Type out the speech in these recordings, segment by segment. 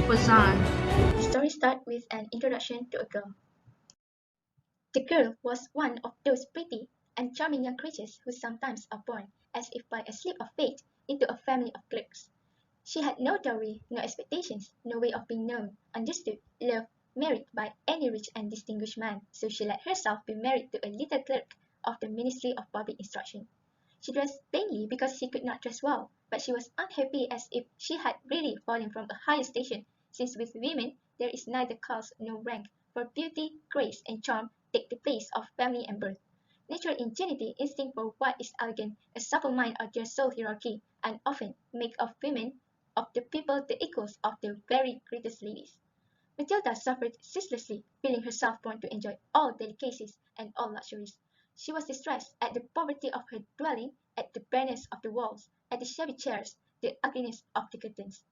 Maupassant. The story starts with an introduction to a girl. The girl was one of those pretty and charming young creatures who sometimes are born, as if by a slip of fate, into a family of clerks. She had no dowry, no expectations, no way of being known, understood, loved, married by any rich and distinguished man, so she let herself be married to a little clerk of the Ministry of Public Instruction. She dressed plainly because she could not dress well, but she was unhappy as if she had really fallen from a higher station, since with women there is neither caste nor rank, for beauty, grace, and charm take the place of family and birth. Natural ingenuity, instinct for what is elegant, a supple mind are their sole hierarchy, and often make of women of the people the equals of the very greatest ladies. Matilda suffered ceaselessly, feeling herself born to enjoy all delicacies and all luxuries. She was distressed at the poverty of her dwelling, at the bareness of the walls, at the shabby chairs, the ugliness of the curtains.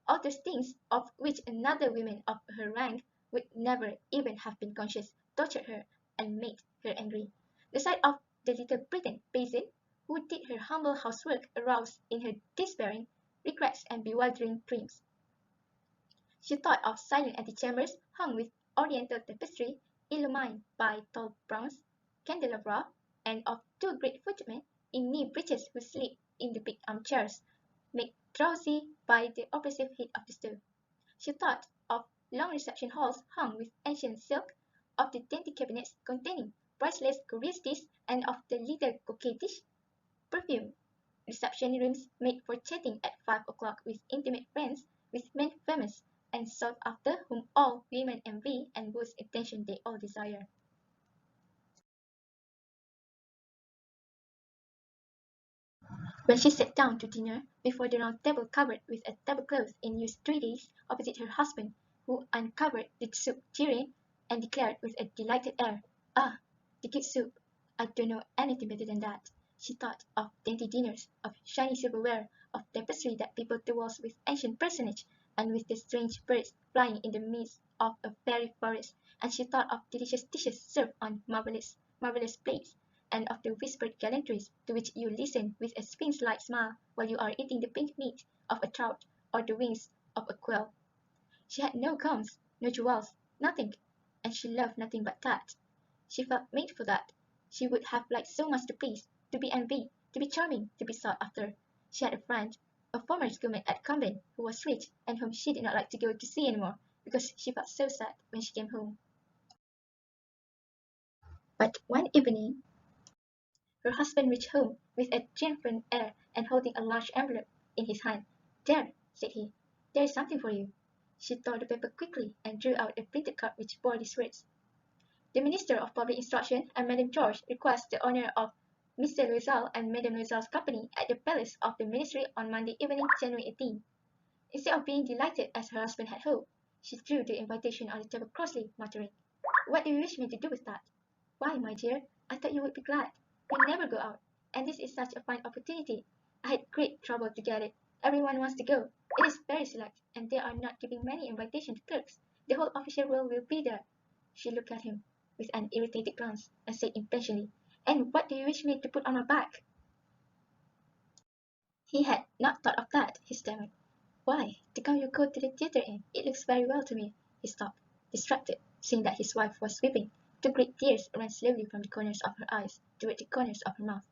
All those things of which another woman of her rank would never even have been conscious tortured her and made her angry. The sight of the little pretend peasant who did her humble housework aroused in her despairing regrets and bewildering dreams. She thought of silent antechambers hung with Oriental tapestry, illumined by tall bronze candelabra, and of two great footmen in knee breeches who slept in the big armchairs, made drowsy by the oppressive heat of the stove. She thought of long reception halls hung with ancient silk, of the dainty cabinets containing priceless curiosities, and of the little coquettish, perfumed reception rooms made for chatting at 5 o'clock with intimate friends, with men famous and sought after, whom all women envy and whose attention they all desire. When she sat down to dinner, before the round table covered with a tablecloth in use 3 days, opposite her husband, who uncovered the soup tureen, and declared with a delighted air, "Ah, the good soup! I don't know anything better than that." She thought of dainty dinners, of shiny silverware, of tapestry that peopled the walls with ancient personages, and with the strange birds flying in the midst of a fairy forest, and she thought of delicious dishes served on marvelous plates, and of the whispered gallantries to which you listen with a sphinx-like smile while you are eating the pink meat of a trout or the wings of a quail. She had no gowns, no jewels, nothing, and she loved nothing but that. She felt made for that. She would have liked so much to please, to be envied, to be charming, to be sought after. She had a friend, a former schoolmate at convent, who was rich, and whom she did not like to go to see any more, because she felt so sad when she came home. But one evening her husband reached home with a triumphant air and holding a large envelope in his hand. "There," said he, "there is something for you." She tore the paper quickly and drew out a printed card which bore these words: "The Minister of Public Instruction and Madame George request the honour of Mr. Loisel and Madame Loisel's company at the Palace of the Ministry on Monday evening, January 18." Instead of being delighted as her husband had hoped, she threw the invitation on the table crossly, muttering, "What do you wish me to do with that?" "Why, my dear, I thought you would be glad. You never go out, and this is such a fine opportunity. I had great trouble to get it. Everyone wants to go. It is very select, and they are not giving many invitations to clerks. The whole official world will be there." She looked at him with an irritated glance, and said impatiently, "And what do you wish me to put on my back?" He had not thought of that, he stammered. "Why, the gown you go to the theatre in. It looks very well to me." He stopped, distracted, seeing that his wife was weeping. Two great tears ran slowly from the corners of her eyes toward the corners of her mouth.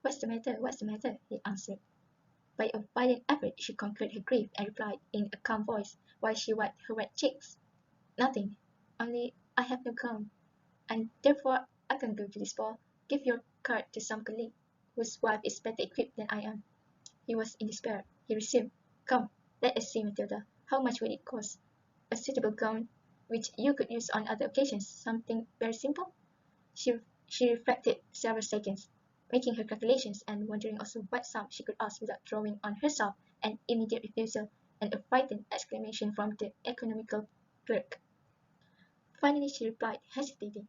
"What's the matter? What's the matter?" he answered. By a violent effort she conquered her grief and replied in a calm voice, while she wiped her wet cheeks, "Nothing. Only I have no gown, and therefore I can't go to this ball. Give your card to some colleague whose wife is better equipped than I am." He was in despair. He resumed, "Come, let us see, Matilda. How much would it cost? A suitable gown which you could use on other occasions, something very simple?" She reflected several seconds, making her calculations, and wondering also what sum she could ask without drawing on herself an immediate refusal and a frightened exclamation from the economical clerk. Finally she replied, hesitating,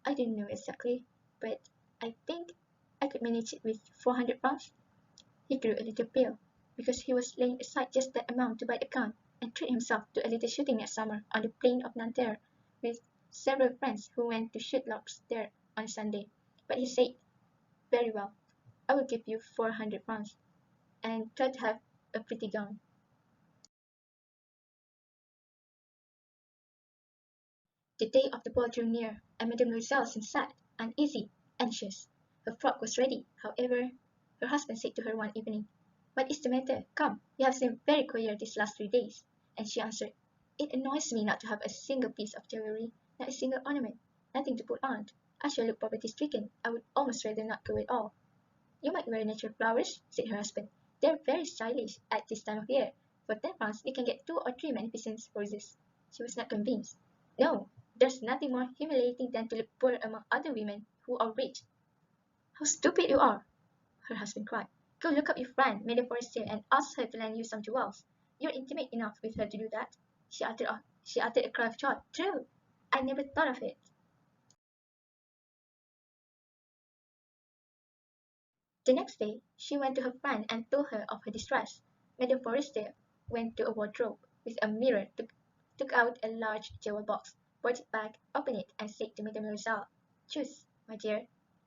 "I don't know exactly, but I think I could manage it with 400 pounds." He grew a little pale, because he was laying aside just that amount to buy a gown, and treat himself to a little shooting next summer on the plain of Nanterre, with several friends who went to shoot larks there on Sunday. But he said, "Very well, I will give you 400 pounds, and try to have a pretty gown." The day of the ball drew near, and Madame Loisel seemed sad, uneasy, anxious. Her frock was ready, however. Her husband said to her one evening, "What is the matter? Come, you have seemed very queer these last 3 days." And she answered, "It annoys me not to have a single piece of jewelry, not a single ornament, nothing to put on. I shall look poverty-stricken. I would almost rather not go at all." "You might wear natural flowers," said her husband. "They are very stylish at this time of year. For 10 pounds you can get 2 or 3 magnificent roses." She was not convinced. "No, there's nothing more humiliating than to look poor among other women who are rich." "How stupid you are!" her husband cried. "Go look up your friend, Madame Frostier, and ask her to lend you some jewels. You're intimate enough with her to do that." She uttered a cry of joy. "True! I never thought of it." The next day she went to her friend and told her of her distress. Madame Frostier went to a wardrobe with a mirror, took out a large jewel box, brought it back, opened it, and said to Madame Loisel, "Choose, my dear."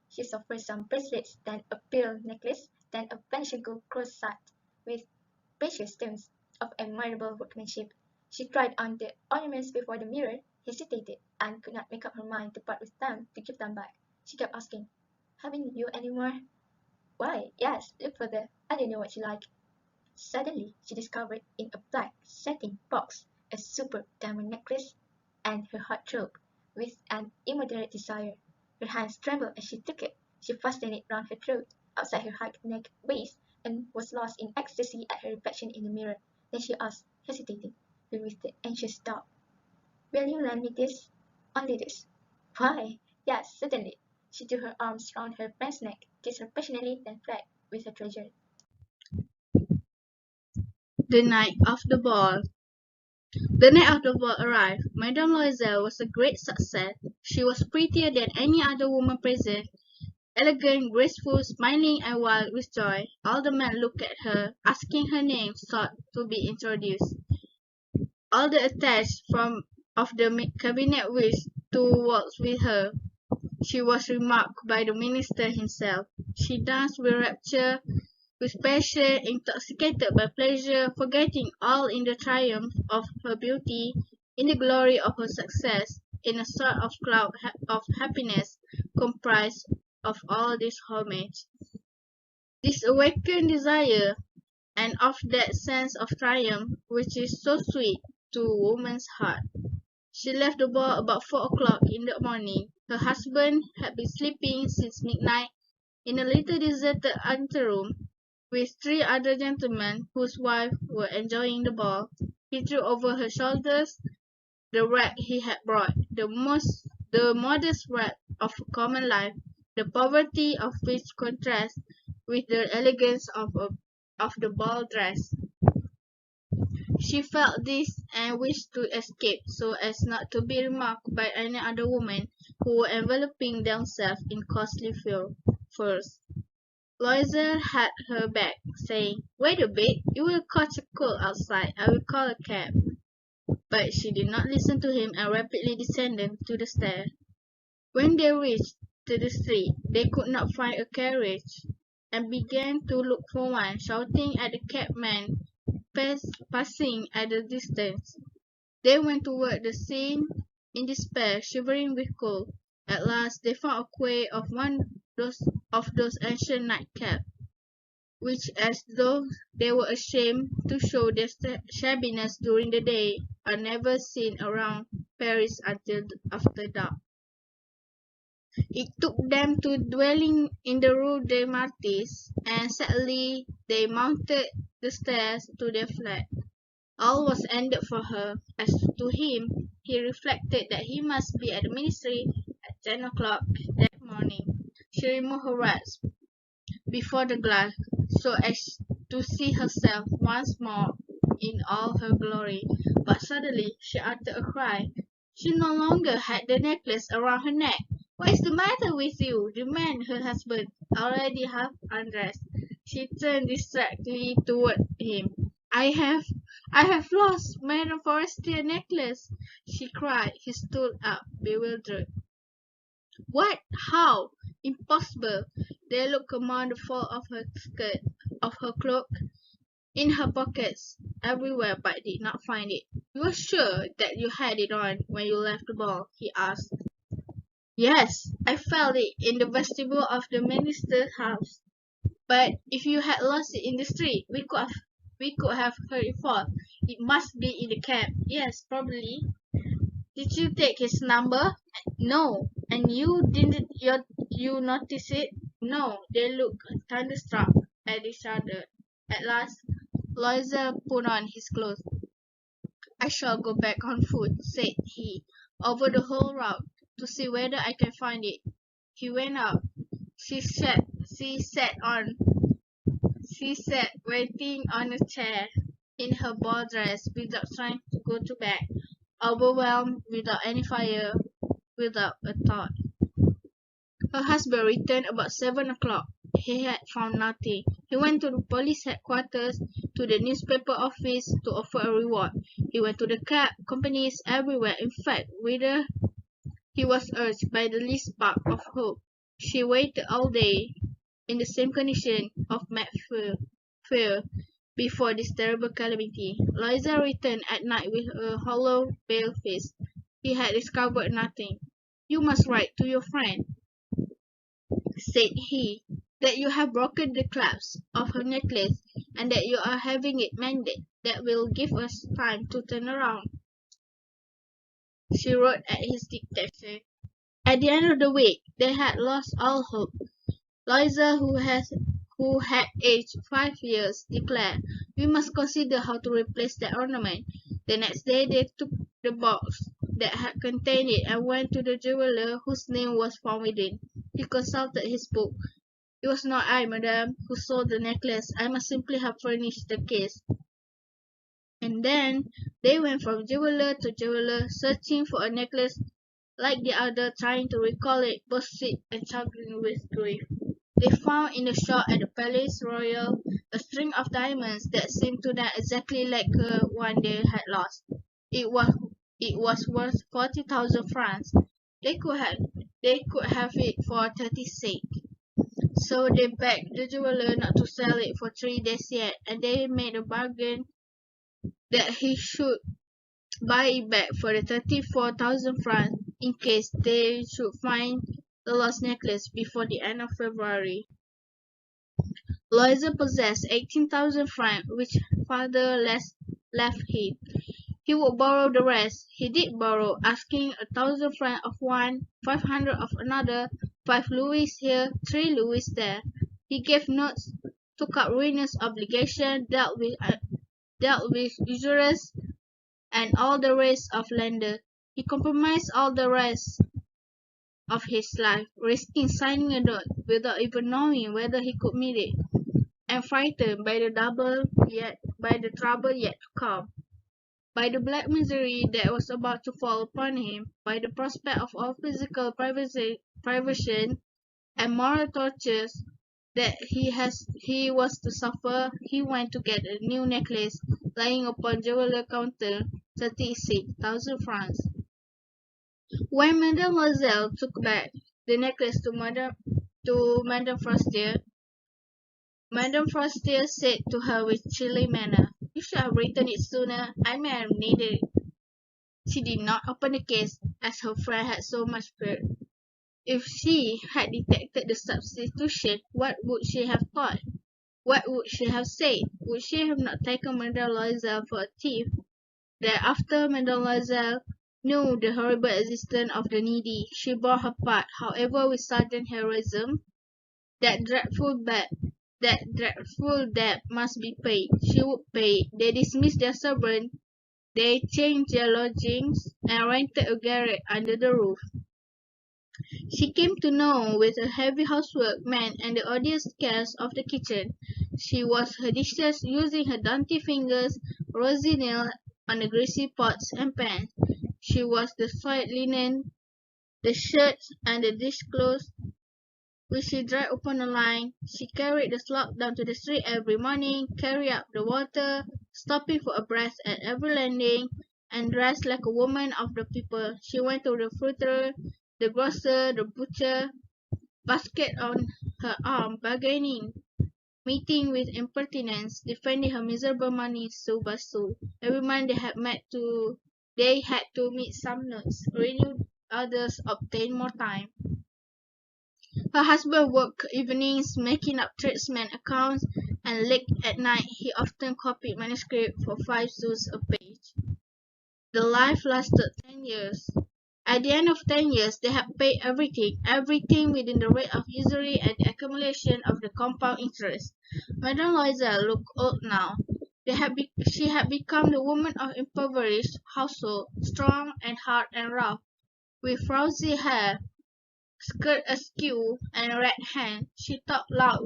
She saw first some bracelets, then a pearl necklace, then a Venetian gold cross-set with precious stones of admirable workmanship. She tried on the ornaments before the mirror, hesitated, and could not make up her mind to part with them, to give them back. She kept asking, "Haven't you any more?" "Why, yes, look further. I don't know what you like." Suddenly she discovered in a black satin box a superb diamond necklace, and her heart throbbed with an immoderate desire. Her hands trembled as she took it. She fastened it round her throat, outside her high neck waist, and was lost in ecstasy at her reflection in the mirror. Then she asked, hesitating, but with the anxious doubt, "Will you lend me this? Only this?" "Why, yes, certainly." She threw her arms round her friend's neck, kissed her passionately, then fled with her treasure. The night of the ball. The night of the ball arrived. Madame Loisel was a great success. She was prettier than any other woman present, elegant, graceful, smiling, and wild with joy. All the men looked at her, asking her name, sought to be introduced. All the attached of the cabinet wished to walk with her. She was remarked by the minister himself. She danced with rapture, with passion, intoxicated by pleasure, forgetting all in the triumph of her beauty, in the glory of her success, in a sort of cloud of happiness comprised of all this homage, this awakened desire, and of that sense of triumph which is so sweet to woman's heart. She left the ball about 4 o'clock in the morning. Her husband had been sleeping since midnight in a little deserted anteroom with 3 other gentlemen whose wives were enjoying the ball. He threw over her shoulders the rag he had brought, the modest rag of common life, the poverty of which contrasts with the elegance of the ball dress. She felt this and wished to escape so as not to be remarked by any other women who were enveloping themselves in costly furs. Loisel had her back, saying, "Wait a bit, you will catch a cold outside. I will call a cab." But she did not listen to him and rapidly descended to the stairs. When they reached the street, they could not find a carriage, and began to look for one, shouting at the cabman passing at a distance. They went toward the scene in despair, shivering with cold. At last they found a quay of one of those ancient nightcabs, which, as though they were ashamed to show their shabbiness during the day, are never seen around Paris until after dark. It took them to dwelling in the Rue des Martyrs, and sadly they mounted the stairs to their flat. All was ended for her. As to him, he reflected that he must be at the ministry at 10 o'clock that morning. She removed her wraps before the glass, so as to see herself once more in all her glory. But suddenly she uttered a cry. She no longer had the necklace around her neck. "What is the matter with you?" demanded her husband, already half undressed. She turned distractedly toward him. I have lost Madame Forestier's necklace," she cried. He stood up, bewildered. "What? How? Impossible!" They looked among the folds of her skirt, of her cloak, in her pockets, everywhere, but did not find it. You are sure that you had it on when you left the ball? He asked. Yes, I felt it in the vestibule of the minister's house. But if you had lost it in the street, we could have heard it fall. It must be in the cab. Yes, probably. Did you take his number? No. And you didn't you notice it? No. They looked thunderstruck at each other. At last, Lloyds put on his clothes. I shall go back on foot, said he, over the whole route, to see whether I can find it. He went out. She sat waiting on a chair in her ball dress without trying to go to bed, overwhelmed, without any fire, without a thought. Her husband returned about 7 o'clock. He had found nothing. He went to the police headquarters, to the newspaper office, to offer a reward. He went to the cab companies everywhere. In fact, whither he was urged by the least spark of hope. She waited all day, in the same condition of mad fear before this terrible calamity. Lloyds returned at night with a hollow, pale face. He had discovered nothing. You must write to your friend, said he, that you have broken the clasp of her necklace and that you are having it mended. That will give us time to turn around. She wrote at his dictation. At the end of the week, they had lost all hope. Lloyds, who had aged 5 years, declared, "We must consider how to replace that ornament." The next day they took the box that had contained it and went to the jeweller whose name was found within. He consulted his book. "It was not I, madame, who sold the necklace. I must simply have furnished the case." And then they went from jeweller to jeweller, searching for a necklace like the other, trying to recall it, both sick and chuckling with grief. They found in the shop at the Palais Royal a string of diamonds that seemed to them exactly like the one they had lost. It was worth 40,000 francs. They could have it for 36. So they begged the jeweler not to sell it for 3 days yet, and they made a bargain that he should buy it back for the 34,000 francs in case they should find the lost necklace before the end of February. Lloyds possessed 18,000 francs, which father left him. He would borrow the rest. He did borrow, asking 1,000 francs of one, 500 of another, 5 louis here, 3 louis there. He gave notes, took up ruinous obligations, dealt with usurers and all the rest of lenders. He compromised all the rest of his life, risking signing a note without even knowing whether he could meet it, and frightened by the trouble yet to come, by the black misery that was about to fall upon him, by the prospect of all physical privation and moral tortures that he was to suffer. He went to get a new necklace lying upon jeweler counter, 36,000 francs. When Mademoiselle took back the necklace to Madame Frostier, Madame Frostier said to her with chilly manner, "You should have written it sooner. I may have needed it." She did not open the case, as her friend had so much feared. If she had detected the substitution, what would she have thought? What would she have said? Would she have not taken Mademoiselle for a thief? Thereafter, Mademoiselle knew the horrible existence of the needy. She bore her part, however, with sudden heroism. That dreadful debt must be paid. She would pay. They dismissed their servant. They changed their lodgings and rented a garret under the roof. She came to know with a heavy housework man and the odious cares of the kitchen. She washed her dishes using her dainty fingers, rosy nails on the greasy pots and pans. She washed the soiled linen, the shirts, and the dishcloths, which she dried upon a line. She carried the slop down to the street every morning, carried up the water, stopping for a breath at every landing, and dressed like a woman of the people. She went to the fruiterer, the grocer, the butcher, basket on her arm, bargaining meeting with impertinence, defending her miserable money so by so. Every month they had to meet some notes, renew others, obtain more time. Her husband worked evenings making up tradesmen accounts, and late at night he often copied manuscript for 5 sous a page. The life lasted 10 years. At the end of 10 years, they had paid everything within the rate of usury and the accumulation of the compound interest. Madame Loisel looked old now. She had become the woman of impoverished household, strong and hard and rough, with frowsy hair, skirt askew, and red hand. She talked loud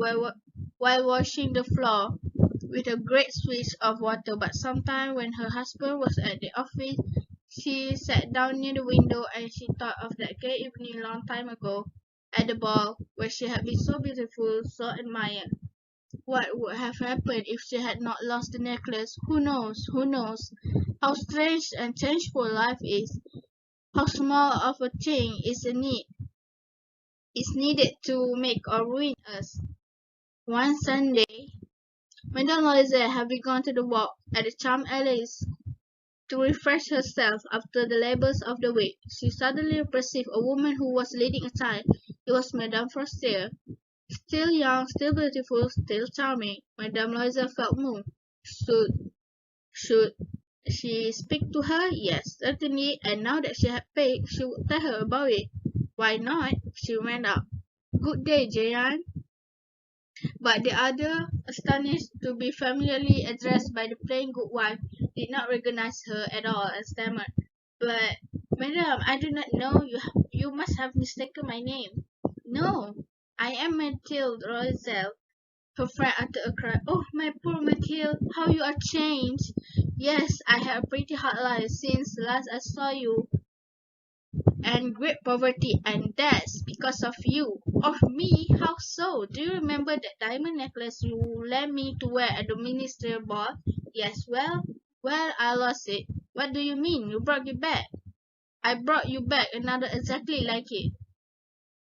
while washing the floor with a great swish of water, but sometimes when her husband was at the office, she sat down near the window and she thought of that gay evening long time ago at the ball, where she had been so beautiful, so admired. What would have happened if she had not lost the necklace? Who knows? Who knows? How strange and changeful life is. How small of a thing is needed to make or ruin us. One Sunday, Madame Loisel, having gone to the walk at the Champs-Élysées to refresh herself after the labours of the week, she suddenly perceived a woman who was leading a child. It was Madame Frostier. Still young, still beautiful, still charming, Madame Loisel felt moved. Should she speak to her? Yes, certainly, and now that she had paid, she would tell her about it. Why not? She went up. Good day, Jeanne. But the other, astonished to be familiarly addressed by the plain good wife, did not recognize her at all and stammered, "But, madam, I do not know. You must have mistaken my name." "No, I am Mathilde Loisel." Her friend uttered a cry. "Oh, my poor Mathilde, how you are changed!" "Yes, I had a pretty hard life since last I saw you, and great poverty, and that's because of you." "Of me? How so? Do you remember that diamond necklace you lent me to wear at the ministerial ball?" "Yes, well, I lost it." "What do you mean? You brought it back?" "I brought you back another exactly like it,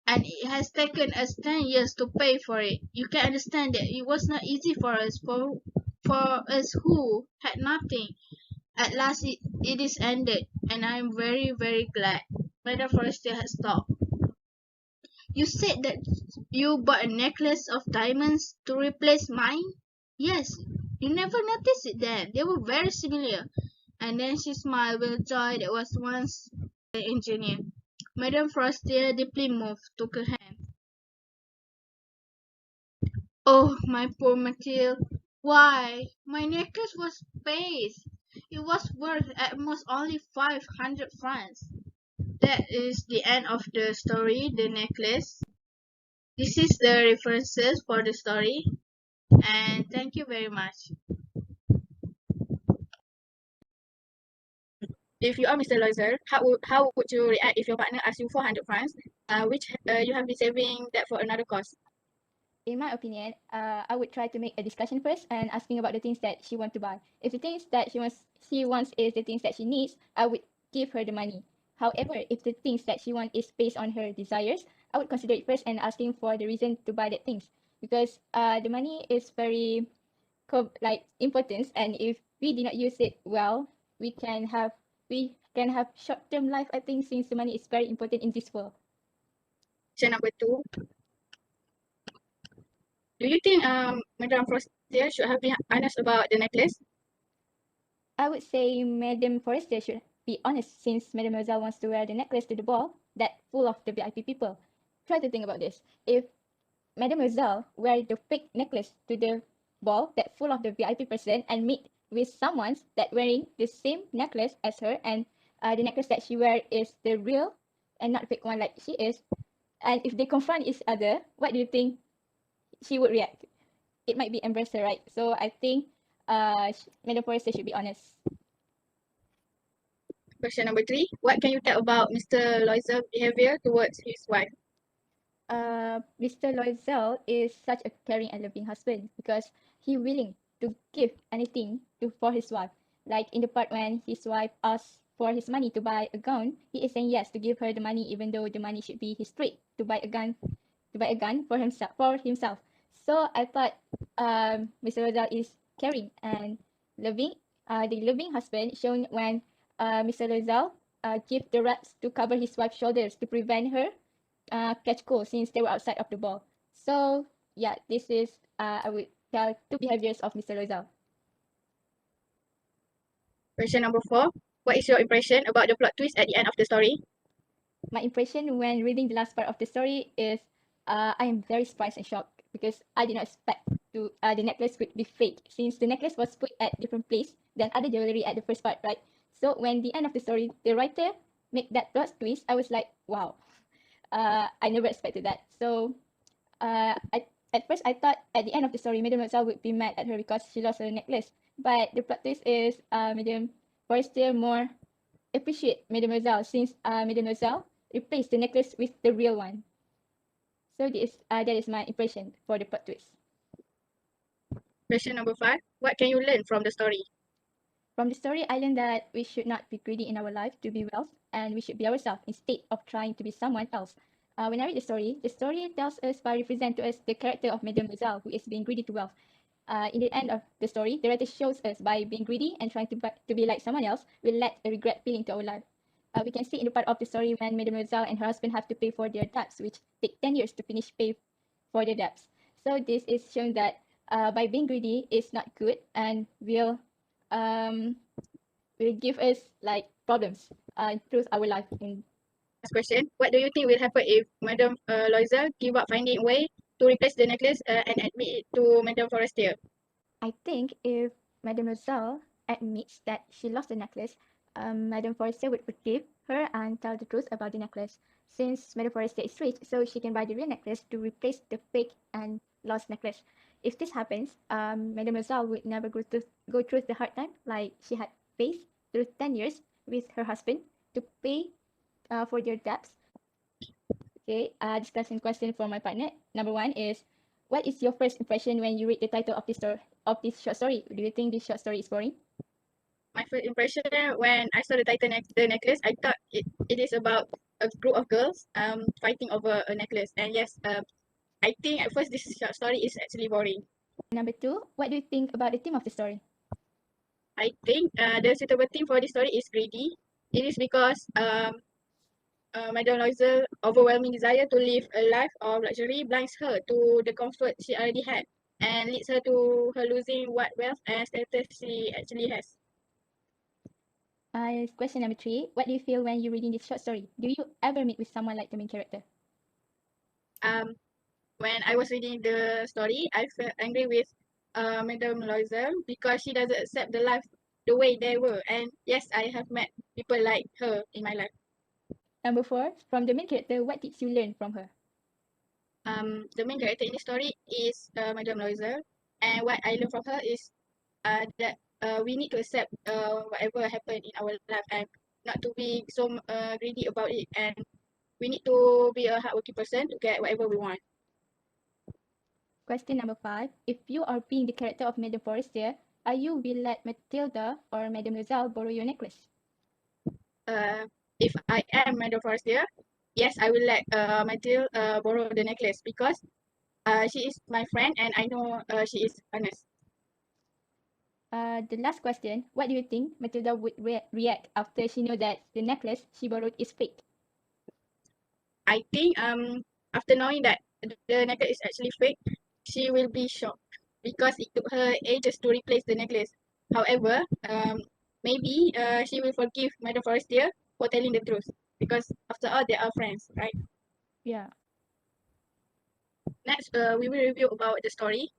and it has taken us 10 years to pay for it. You can understand that it was not easy for us who had nothing. At last it is ended, and I am very, very glad." Madame Forestier had stopped. "You said that you bought a necklace of diamonds to replace mine?" "Yes. You never noticed it then. They were very similar." And then she smiled with a joy that was once an engineer. Madame Frostier, deeply moved, took her hand. "Oh, my poor Mathilde! Why, my necklace was paste. It was worth at most only 500 francs." That is the end of the story, The Necklace. This is the references for the story, and thank you very much. If you are Mr. Loiser, how would you react if your partner asks you 400 francs, which you have been saving that for another cause? In my opinion, I would try to make a discussion first and asking about the things that she wants to buy. If the things that she wants is the things that she needs, I would give her the money. However, if the things that she wants is based on her desires, I would consider it first and asking for the reason to buy that things, because the money is very important, and if we did not use it well, we can have short-term life, I think, since the money is very important in this world. Question number 2. Do you think Madame Frostier should have been honest about the necklace? I would say Madame Forestier should be honest, since Mademoiselle wants to wear the necklace to the ball that full of the VIP people. Try to think about this. If Mademoiselle wear the fake necklace to the ball that full of the VIP person and meet with someone that wearing the same necklace as her, and the necklace that she wear is the real and not fake one like she is, and if they confront each other, what do you think she would react? It might be embarrass her, right? So I think Madame Forestier should be honest. Question number 3. What can you tell about Mr. Loiser's behavior towards his wife? Mr. Loisel is such a caring and loving husband, because he willing to give anything for his wife. Like in the part when his wife asks for his money to buy a gun, he is saying yes to give her the money, even though the money should be his treat to buy a gun for himself. So I thought Mr. Rosal is caring and loving. The loving husband shown when Mr. Rosal give the wraps to cover his wife's shoulders to prevent her catch cold since they were outside of the ball. So yeah, this is I would tell two behaviors of Mr. Rosal. Question number 4. What is your impression about the plot twist at the end of the story? My impression when reading the last part of the story is I am very surprised and shocked because I did not expect to the necklace would be fake since the necklace was put at different place than other jewelry at the first part, right? So when the end of the story, the writer make that plot twist, I was like, wow, I never expected that. So at first I thought at the end of the story, Madame Rosal would be mad at her because she lost her necklace. But the plot twist is Madame Forrester more appreciate Madame Rosal since Madame Rosal replaced the necklace with the real one. So this that is my impression for the plot twist. Question number 5. What can you learn from the story? From the story, I learned that we should not be greedy in our life to be wealth, and we should be ourselves instead of trying to be someone else. When I read the story tells us by represent to us the character of Madame Rosal, who is being greedy to wealth. In the end of the story, the writer shows us by being greedy and trying to be like someone else will let a regret feeling to our life. We can see in the part of the story when Madame Rosal and her husband have to pay for their debts, which take 10 years to finish pay for their debts. So this is showing that by being greedy is not good and will give us like problems through our life. Last question. What do you think will happen if Madame Loisel give up finding a way to replace the necklace and admit it to Madame Forestier? I think if Madame Rosal admits that she lost the necklace, Madame Forestier would forgive her and tell the truth about the necklace. Since Madame Forestier is rich, so she can buy the real necklace to replace the fake and lost necklace. If this happens, Madame Rosal would never go through the hard time like she had faced through 10 years with her husband to pay for their debts. Okay, discussion question for my partner. Number 1 is, what is your first impression when you read the title of this short story? Do you think this short story is boring? My first impression when I saw the title the necklace, I thought it is about a group of girls fighting over a necklace. And yes, I think at first this short story is actually boring. Number 2, what do you think about the theme of the story? I think the suitable theme for this story is greedy. It is because Madame Loisel's overwhelming desire to live a life of luxury blinds her to the comfort she already had and leads her to her losing what wealth and status she actually has. Question number 3, what do you feel when you're reading this short story? Do you ever meet with someone like the main character? When I was reading the story, I felt angry with Madame Loisel because she doesn't accept the life the way they were. And yes, I have met people like her in my life. Number 4, from the main character, what did you learn from her? The main character in the story is Madame Loisel, and what I learned from her is that we need to accept whatever happened in our life and not to be so greedy about it. And we need to be a hardworking person to get whatever we want. Question number 5, if you are being the character of Madame Forestier, are you will let Matilda or Madame Rosal borrow your necklace? If I am Madame Forestier, yes, I will let Matilda borrow the necklace because she is my friend and I know she is honest. The last question, what do you think Matilda would react after she know that the necklace she borrowed is fake? I think after knowing that the necklace is actually fake, she will be shocked because it took her ages to replace the necklace. However, maybe she will forgive Madame Forestier for telling the truth because after all they are friends, right? Yeah. Next, we will review about the story.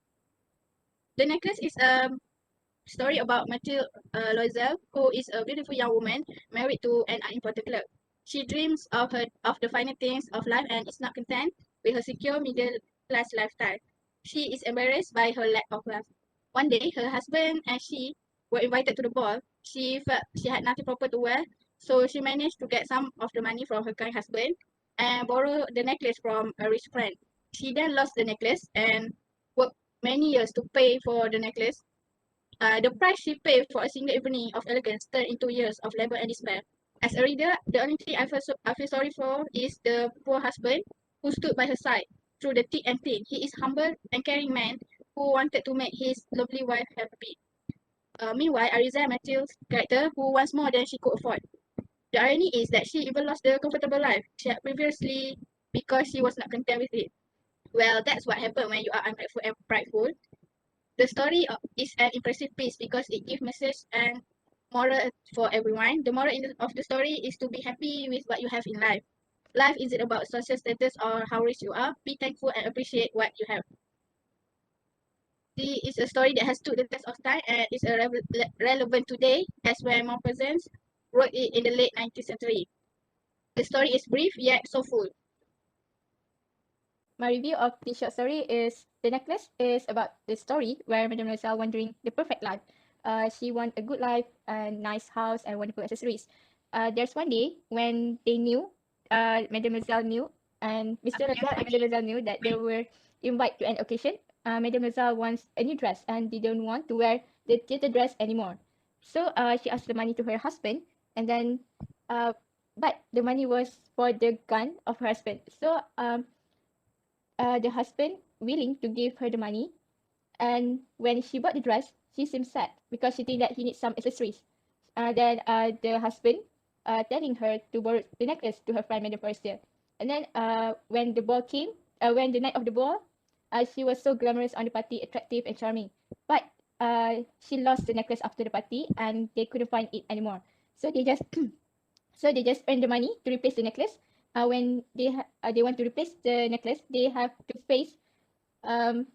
The necklace is a story about Mathilde Loisel, who is a beautiful young woman married to an unimportant clerk. She dreams of the finer things of life and is not content with her secure middle class lifestyle. She is embarrassed by her lack of wealth. One day, her husband and she were invited to the ball. She felt she had nothing proper to wear, so she managed to get some of the money from her kind husband and borrow the necklace from a rich friend. She then lost the necklace and worked many years to pay for the necklace. The price she paid for a single evening of elegance turned into years of labor and despair. As a reader, the only thing I feel sorry for is the poor husband who stood by her side. through the thick and thin. He is humble and caring man who wanted to make his lovely wife happy. Meanwhile, Ariza Matthew's character who wants more than she could afford. The irony is that she even lost the comfortable life she had previously because she was not content with it. Well, that's what happened when you are ungrateful and prideful. The story is an impressive piece because it gives message and moral for everyone. The moral of the story is to be happy with what you have in life. Life isn't about social status or how rich you are. Be thankful and appreciate what you have. This is a story that has stood the test of time and is relevant today as when Maupassant wrote it in the late 19th century. The story is brief yet so full. My review of this short story is The Necklace is about the story where Madame Loisel wandering the perfect life. She want a good life, a nice house, and wonderful accessories. There's one day when they knew, Madame Loisel knew, and Mr. Loisel and Madame Loisel knew that they were invited to an occasion. Madame Loisel wants a new dress and they don't want to wear the theater dress anymore. So she asked the money to her husband, and then, but the money was for the gun of her husband. So the husband willing to give her the money, and when she bought the dress, she seemed sad because she think that he needs some accessories. Then the husband telling her to borrow the necklace to her friend Madame Frostier. And then when the ball came, when the night of the ball, she was so glamorous on the party, attractive and charming. But she lost the necklace after the party, and they couldn't find it anymore. So they just so they just earn the money to replace the necklace. When they want to replace the necklace, um,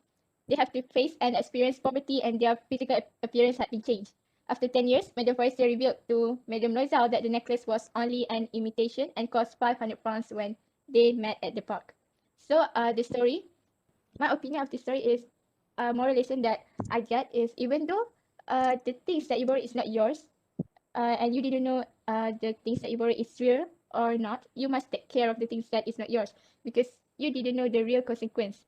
they have to face and experience poverty, and their physical appearance had been changed. After 10 years, Madame Forestier revealed to Madame Loisel that the necklace was only an imitation and cost 500 francs when they met at the park. So the story, my opinion of the story is, moral lesson that I get is, even though the things that you borrow is not yours, and you didn't know the things that you borrow is real or not, you must take care of the things that is not yours because you didn't know the real consequence.